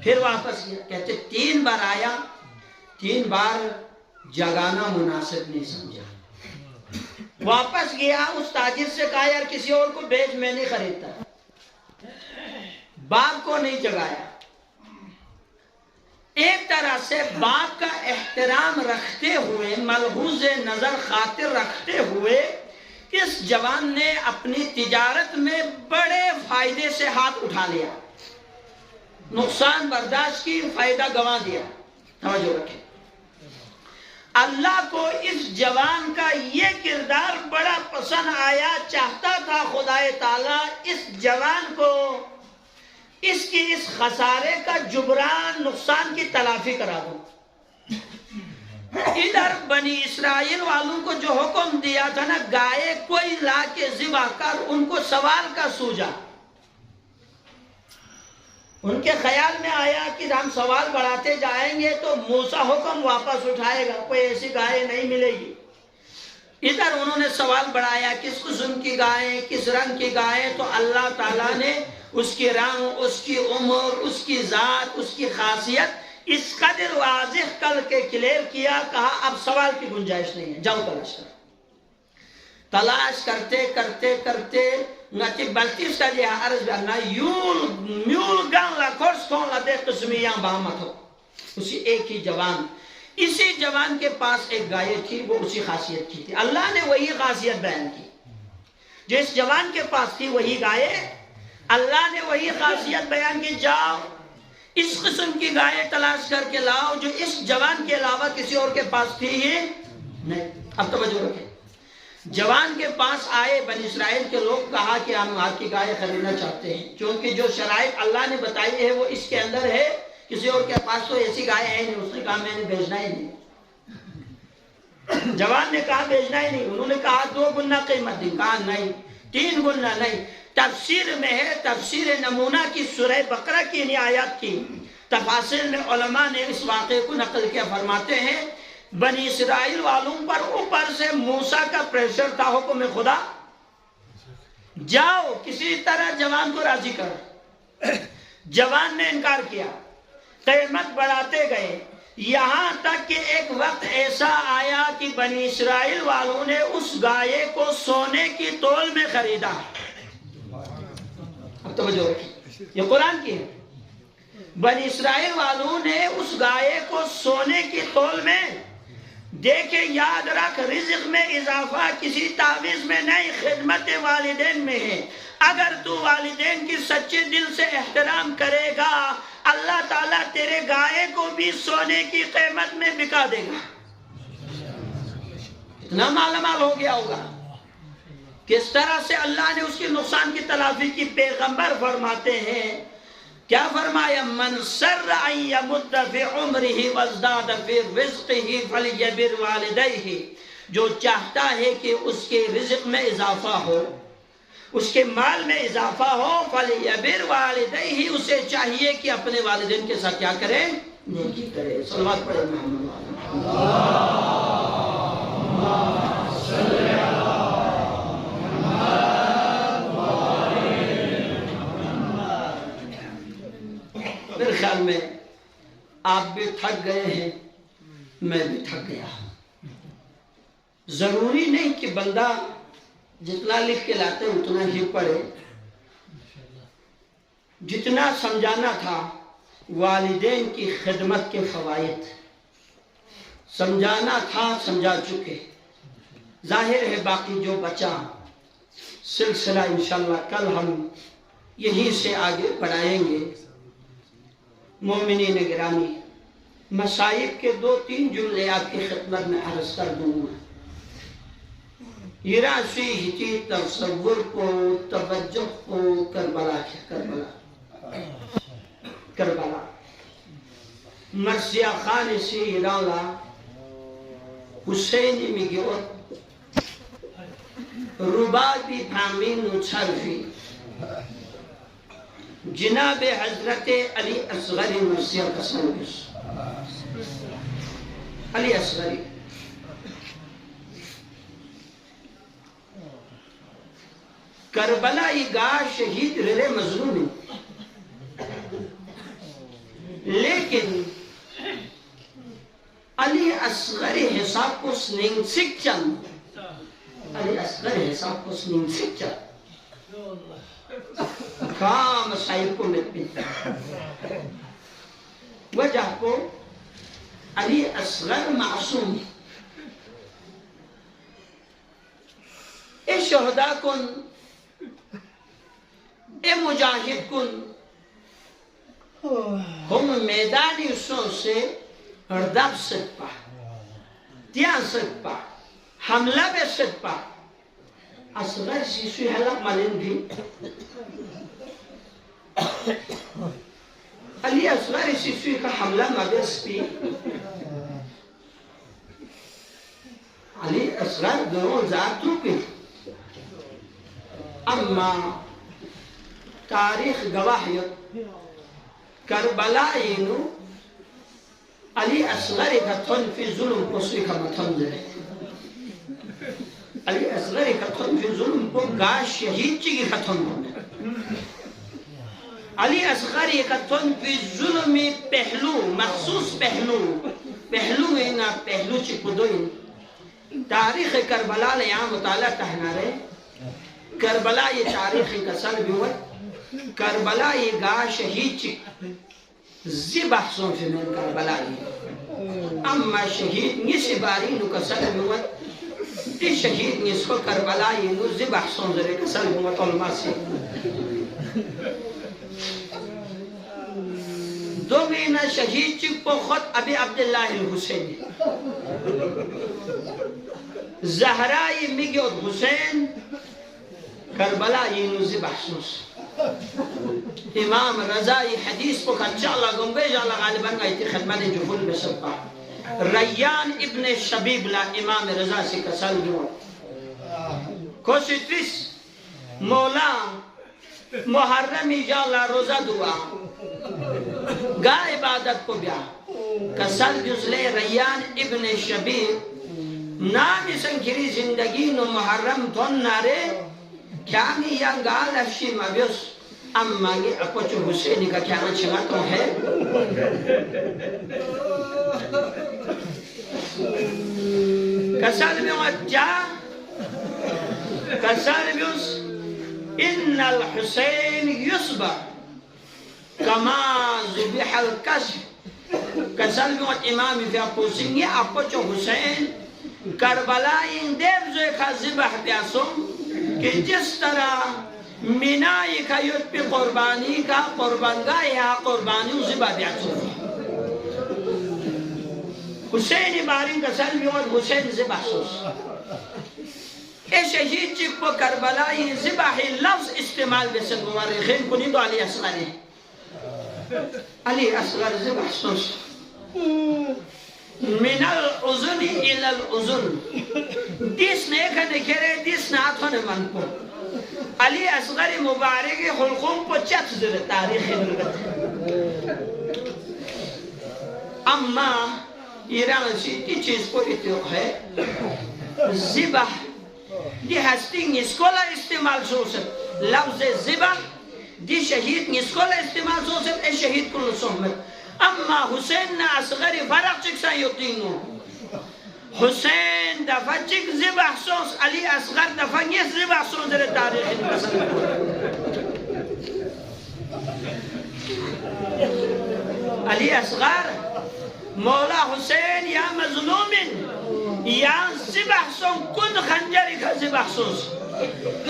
پھر واپس گیا، کہتے 3 بار آیا، 3 بار جگانا مناسب نہیں سمجھا۔ واپس گیا، اس تاجر سے کہا یار کسی اور کو بیچ، میں نہیں خریدتا۔ باپ کو نہیں جگایا۔ ایک طرح سے باپ کا احترام رکھتے ہوئے، ملحوظ نظر خاطر رکھتے ہوئے، اس جوان نے اپنی تجارت میں بڑے فائدے سے ہاتھ اٹھا لیا، نقصان برداشت کی، فائدہ گنوا دیا۔ توجہ رکھیں، اللہ کو اس جوان کا یہ کردار بڑا پسند آیا، چاہتا تھا خدائے تعالیٰ اس جوان کو اس کی اس خسارے کا جبران، نقصان کی تلافی کرا دو۔ ادھر بنی اسرائیل والوں کو جو حکم دیا تھا نا گائے کوئی لا کے ذبح کر، ان کو سوال کا سوجا، ان کے خیال میں آیا کہ ہم سوال بڑھاتے جائیں گے تو موسیٰ حکم واپس اٹھائے گا، کوئی ایسی گائے نہیں ملے گی۔ ادھر انہوں نے سوال بڑھایا کس قسم کی گائیں، کس رنگ کی گائیں، تو اللہ تعالیٰ نے اس کی رنگ، اس کی عمر، اس کی ذات، اس کی خاصیت اس قدر واضح کر کے کلیئر کیا، کہا اب سوال کی گنجائش نہیں ہے، جاؤ تلاش کرو۔ تلاش کرتے کرتے کرتے ngati baltista dia harus berna yul gang la kors kon la de qismi yang bahamato اسی ایک ہی جوان، اسی جوان کے پاس ایک گائے تھی، وہ اسی خاصیت کی تھی۔ اللہ نے وہی خاصیت بیان کی جو اس جوان کے پاس تھی، وہی گائے اللہ نے وہی خاصیت بیان کی، جاؤ اس قسم کی گائے تلاش کر کے لاؤ جو اس جوان کے علاوہ کسی اور کے پاس تھی ہی نہیں۔ اب توجہ رکھیں، جوان کے پاس آئے بنی اسرائیل کے لوگ، کہا کہ ہم آپ کی گائے خریدنا چاہتے ہیں، کیونکہ جو شرائط اللہ نے بتائی ہے وہ اس کے اندر ہے، کسی اور کے پاس تو ایسی گائے ہے نہیں۔ اس نے کہا میں نے بیچنا ہی نہیں۔ جوان نے کہا بیچنا ہی نہیں۔ انہوں نے کہا 2 گنا قیمت دی، کہا نہیں 3 گنا نہیں۔ تفسیر میں ہے، تفسیر نمونہ کی سورہ بقرہ کی ان آیات کی تفاسیر میں علماء نے اس واقعے کو نقل کیا، فرماتے ہیں بنی اسرائیل والوں پر اوپر سے موسیٰ کا پریشر تھا، حکم خدا، جاؤ کسی طرح جوان کو راضی کرو۔ جوان نے انکار کیا، قیمت بڑھاتے گئے، یہاں تک کہ ایک وقت ایسا آیا کہ بنی اسرائیل والوں نے اس گائے کو سونے کی تول میں خریدا۔ اب توجہ رکھیں، یہ قرآن کی ہے۔ بنی اسرائیل والوں نے اس گائے کو سونے کی تول میں، دیکھے یاد رکھ رزق میں اضافہ کسی تعویذ میں نہیں، خدمت والدین میں ہے۔ اگر تو والدین کی سچے دل سے احترام کرے گا، اللہ تعالیٰ تیرے گائے کو بھی سونے کی قیمت میں بکا دے گا۔ اتنا مالا مال ہو گیا ہوگا۔ کس طرح سے اللہ نے اس کے نقصان کی تلافی کی، پیغمبر فرماتے ہیں، کیا فرمایا؟ من سر ان یمد فی عمرہ وازداد فی رزقہ فلیبر والدیہ، جو چاہتا ہے کہ اس کے رزق میں اضافہ ہو، اس کے مال میں اضافہ ہو، فلیبر والدیہ، اسے چاہیے کہ اپنے والدین کے ساتھ کیا کرے؟ نیکی کرے۔ صلوات پڑھیں محمد میرے خیال میں آپ بھی تھک گئے ہیں، میں بھی تھک گیا۔ ضروری نہیں کہ بندہ جتنا لکھ کے لاتے اتنا ہی پڑھے۔ جتنا سمجھانا تھا والدین کی خدمت کے فوائد سمجھانا تھا، سمجھا چکے۔ ظاہر ہے باقی جو بچا سلسلہ انشاءاللہ کل ہم یہیں سے آگے بڑھائیں گے۔ مومنین گرامی، مصائب کے 2-3 جملے آپ کی خدمت میں عرض کر دوں گا۔ یراسی ہتی تصور کو، توجہ کو، کربلا مرسیہ خان سی ایرالا حسینی میگیوت ربابی پامین چھرفی جناب حضرت علی اصغری مرسیہ قسمس علی اصغری کربلا گاہ شہید رہے مظلومی، لیکن علی اصغری حساب کو سننگ سکچن، علی اصغری حساب کو سننگ سکچن کام مسائل کو متبین وجہ کو علی اصغر معصوم اے شہداء کن، اے مجاہد کن، ہم میدانی سو سے ارداب سکپا، تیان سکپا، حملہ بے سکپا، اصغر سیسوی حلق مالین بھی علی اصغر سیسوی کا حملہ مبیس بھی علی اصغر دون ذاتو پہ، اما تاریخ گواہیت کربلا اینو علی اصغر کا تن فی ظلم کسوی کا متن دے علی اصغر کتھن فی ظلم کو گاش شہید چی کی کتھن ہونے علی اصغر کتھن فی ظلم پہلو مخصوص پہلو اینا پہلو چی کدوین تاریخ کربلا یہاں مطالعہ کہنا رہے کربلا یہ تاریخ کسل بھی ہوئے کربلا یہ گاہ شہید چی زی بحثوں فی من کربلا یہ اما شہید نیسی باری نو کسل بھی ہوئے دی شہید نیس کو کربلا یہ نو زی بحثوں ذرے کسل بھی ہوئے طلبہ سے دو مہینہ شہید چی کو خود ابی عبداللہ الحسین زہرائی مگیود حسین کربلا یہ نوزی بحثوس امام رضائی حدیث کو کچا اللہ گنبے جالا غالباً آئیتی خدمت جفل بسپا ریان ابن شبیب لا امام رضا سے کسل دیو کوسی تریس مولا محرمی جالا روزہ دعا گا عبادت کو بیا کسل دیوزلے ریان ابن شبیب نامی سنکری زندگی نو محرم تون نارے کیامی یا گال افشی مبیس اما گی اپوچو حسینی کا کیانا چگا تو ہے کسال بیوت جا کسال بیوس ان الحسین یصبر کما زبیح الکشف کسال بیوت امامی فی اپوسین یہ اپوچو حسین کربلائی دیو زوئے کا زبح بیاسم کہ جس طرح منائی کا یوت پی قربانی کا قربانگاہ یا قربانی زبح بیاسم حسین بارین کا سل بیوت حسین زبح سوس اے شہید چک پو کربلائی زبح لفظ استعمال بسن مورخین کنی تو علی اصغر علی اصغر زبح سوس من العزن الى العزن دیس نیکھا نکھرے دیس ناتھون من کو علی اصغر مبارک خلقوں کو چت زر تاریخ نگت اما ایران سیتی چیز کو اتیوق ہے زبح دی ہستی نسکولا استعمال سوسد لفظ زبح دی شہید نسکولا استعمال سوسد اے شہید کل سہمت اما حسین نا اصغری فرق چک سا یقینو حسین دفع چک زبح سوس علی اصغر دفع نیس زبح سوس در تاریخ نسل علی اصغر مولا حسین یا مظلوم یا زبح سوس کن خنجری کا زبح سوس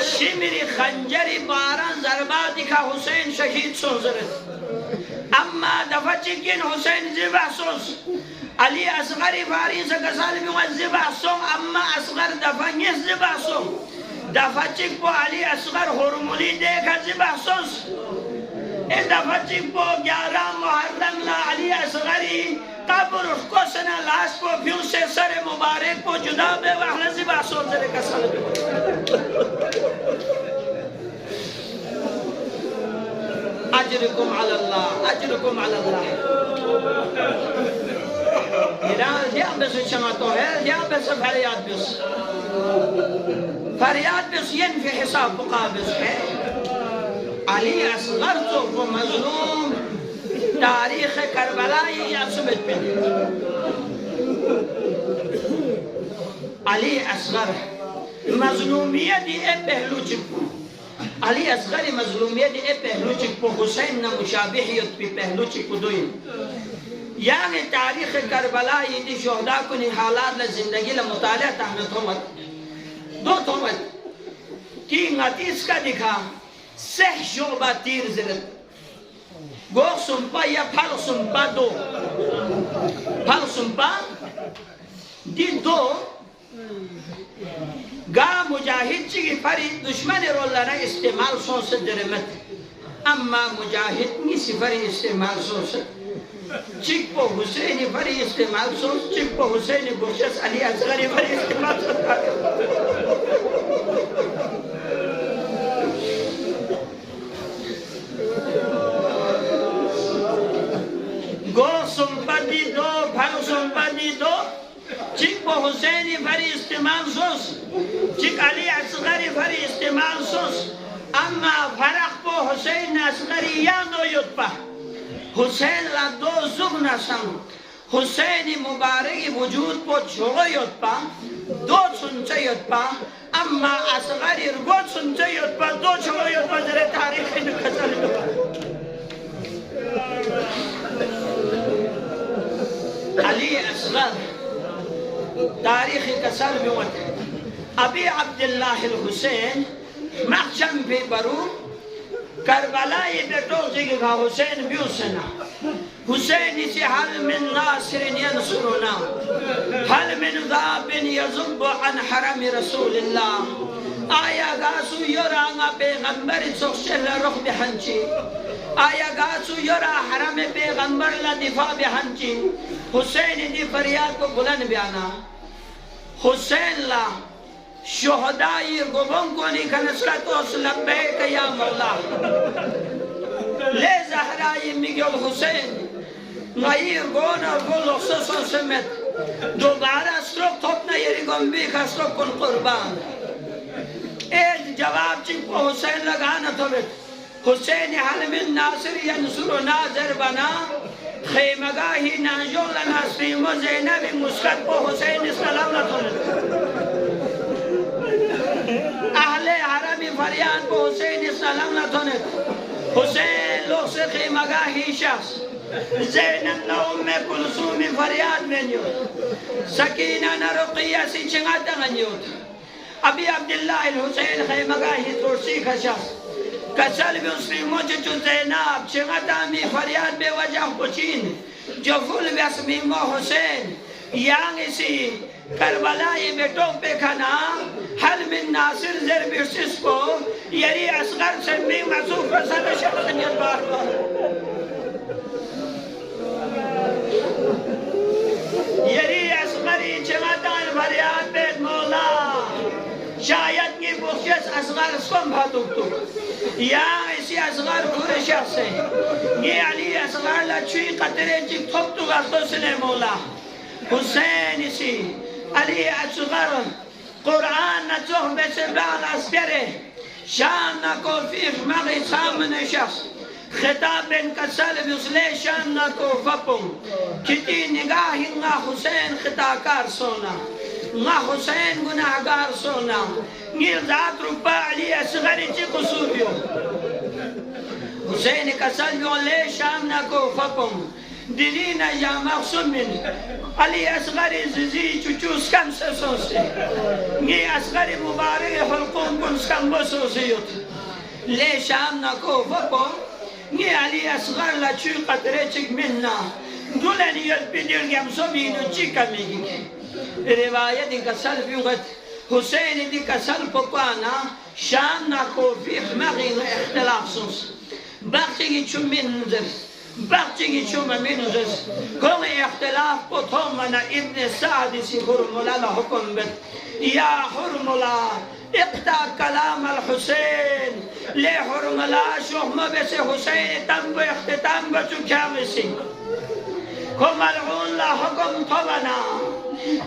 شمری خنجری باران ضرباتی کا حسین شہید سوس زرد اما دفع چکن حسین زبح سوس علی اصغری فاری سے کسال بیوان زبح سوم اما اصغر دفع نیس زبح سوم دفع چک پو علی اصغر حرمولی دیکھا زبح سوس اے دفع چک پو 11 محرم لا علی اصغری قبر کو سنا لاش پو پیو سے سر مبارک پو جدا بے وحل زبح سوم زر کسال بیوان اجرکم علی اللہ اجرکم علی اللہ یہ بس چماتو ہے یہ بس فریاد بس فریاد بس ینفی حساب مقابض ہے علی اصغر تو مظلوم تاریخ کربلائی یا سمجھ پہ علی اصغر مظلومیت اے پہلو چکو علی اصغر مظلومیت اے پہلو چکو حسین نا مشابہیت پی پہلو چکو دوئن یعنی تاریخ کربلائی دی شہدہ کنی حالات لزندگی لمطالعہ تحمد ہومت دو تومت تین غتیس کا دکھا سہ شعبہ تیر زرد گوہ سنپا یا پھل سنپا دو پھل سنپا دی دو گا مجاہد چی پری دشمن رولنا استعمال سوست درمت اما مجاہد نیسی پری استعمال سوست چک پو حسینی پری استعمال سوست چک پو حسینی بخشس علی اصغری پری استعمال سوست گو سنپا دی دو پھل سنپا دی دو چک پو حسینی فری استعمال سوس چک علی اصغری فری استعمال سوس اما فرق پو حسین اصغری یا نو یود پا حسین لا دو زغنا سن حسین مبارک وجود پو چھوڑو یود پا دو سنچے یود پا اما اصغری رگو سنچے یود پا دو چھوڑو یود پا ذرے تاریخی نکسل یود پا علی اصغر تاریخ کسر بیوت ابی عبداللہ الحسین محشم پی برو کربلائی بیٹو زگا حسین بیوسنا حسین اسی حل من ناصر ینصرنا حل من ذاب یزب عن حرم رسول اللہ آیا گاسو یرانگا پیغمبر سخشل رخ بحنچی آیا گاسو یرا حرم پیغمبر لدفاع بحنچی حسین دی فریاد کو بلند بیانا حسین لا شہدائی گبن کو نہیں کنسلت اس لبیک یا مولا لے زہرائی مگل حسین غیر گونا گل اخصص و سمت دوبارہ سرک تھوپنا یری گنبی کا سرک کن قربان ایک جواب چک کو حسین لگانا تھوبت حسین حل من ناصر ینصر ناظر بنا خیمگاہی نانجول ناسریم و زینب مسکت کو حسین اسلام نتھوبت اہل حرمی فریاد کو حسین اسلام نتھوبت حسین لوگ سے خیمگاہی شخص زینب نا ام کلثوم فریاد میں نیوت سکینہ نا رقیہ سی چنگاتا نیوت ابی عبداللہ الحسین خیمگاہی ترسی کا شخص کسل بھی اس فیمو چچو زینب چنگاتا می فریاد بے وجہ پچین جو فل بے اسمیمو حسین یانگ اسی کربلائی بیٹو پہ کھنا حل من ناصر زر برسس کو یری اصغر سمی معصوف رسل شخص نیت بار بار یری اصغری چمتان فریاد بیت مولا شاید کی بخشش اصغر اسکم بھاتوک تو یا اسی اصغر پورے شخص ہے یہ علی اصغر لچوی قطرے چک تھوک تو گرتو سنے مولا حسین اسی علی اصغر قرآن نچوہ بے سے بعد اسکرے شام نکو فیخ مغی سامنے شخص خطاب بن کسل بسلے شام نکو فپم کتی نگاہی نا حسین خطاکار سونا نا حسین گناہگار سونا نیل ذات ربا علی اصغری چی قصوریو حسین کسل بسلے شام نکو فپم دلینا یا مقصود من علی اصغری زیزی چوچوس کم سسو سے یہ اصغری مبارک حلقون کنس کم بسو سیوت لے شام نکو فپم یہ علی اصغر لچوی قطرے چک مننا دولن یل پیدر گم سبینو چی کمی گی روایت ان کا سلف یوگت حسین دی کا سلف پانا شام نکو فیخ مغین اختلاف سوس بخشی گی چو منزر بخشی گی چو منزر کون اختلاف کو تومنا ابن سعد سی حرمولا لحکم بد یا حرمولا اقتا کلام الحسین لے حرمولا شہمہ بس حسین تنگو اختتام بچو کیا بسی کو ملعون لحکم تومنا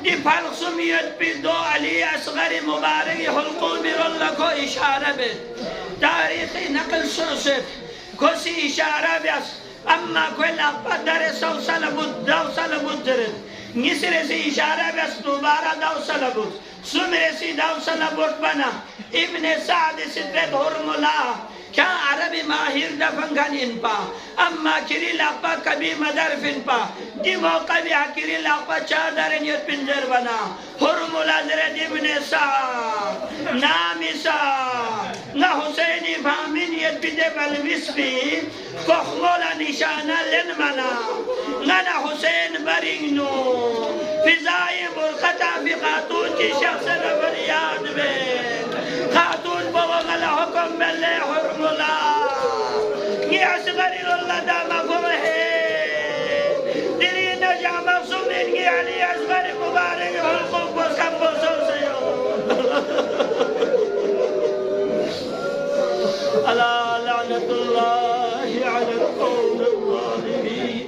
دی فرق سمیت پی دو علی اصغر مبارک حلقون بیراللہ کو اشارہ بید تاریخی نقل سوست کسی اشارہ بیس اما کوئی لقبت در سو سلبود دو سلبود درد نسر سی اشارہ بیس دوبارہ دو سلبود سمر سی دو سلبود بنا ابن سعد صدرت حرمولا کیا عربی ماہر دفن گھنین پا اما کری لقبا کبھی مدر فن پا دی موقع بھی کری لقبا چادر نیت پنجر بنا حرمولا درد ابن سعد نامی سعد نا حسینی فامینیت بیدے بالوسفی کخمولا نشانہ لن منا نا حسین برنگنو فضائی برقطع فی خاتون کی شخص نفریاد میں خاتون بوغل حکم بلے حرم